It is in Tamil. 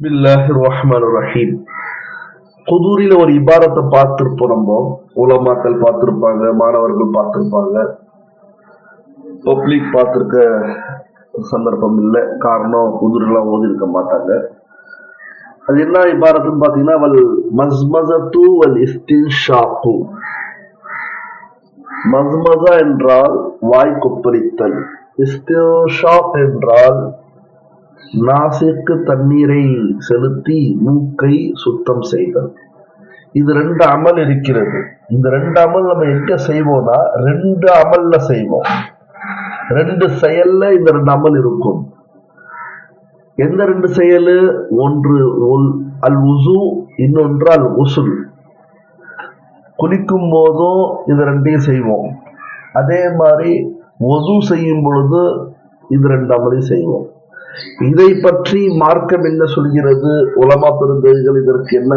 பிஸ்மில்லாஹிர் ரஹ்மானிர் ரஹீம். குதூரில ஒரு இபாரத்தை பார்த்திருப்போம். நம்ம உலமாக்கள் பார்த்திருப்பாங்க, மாணவர்கள் பார்த்திருப்பாங்க, பப்ளிக் பார்த்திருக்க சந்தர்ப்பம் இல்லை. காரணம் குதூரெல்லாம் ஓதி இருக்க மாட்டாங்க. அது என்ன இபாரத்துன்னு பாத்தீங்கன்னா, வல் மஸ்மஸத்து வல் இஸ்தின்ஷாக்கு. மஸ்மஸா என்றால் வாய் கொப்பளித்தல், இஸ்தின்ஷாக் என்றால் நாசிக்கு தண்ணீரை செலுத்தி மூக்கை சுத்தம் செய்தல். இது ரெண்டு அமல் இருக்கிறது. இந்த ரெண்டு அமல் நம்ம எங்க செய்வோம்னா, ரெண்டு அமல்ல செய்வோம். ரெண்டு செயல்ல இந்த ரெண்டு அமல் இருக்கும். எந்த ரெண்டு செயலு? ஒன்று அல் உசு, இன்னொன்று அல் உசுல். குளிக்கும் போதும் இந்த ரெண்டையும் செய்வோம். அதே மாதிரி ஒது செய்யும் பொழுது இது ரெண்டு அமலையும் செய்வோம். இதை பற்றி மார்க்கம் என்ன சொல்கிறது? உலமா பெருந்தகைகள் இதற்கு என்ன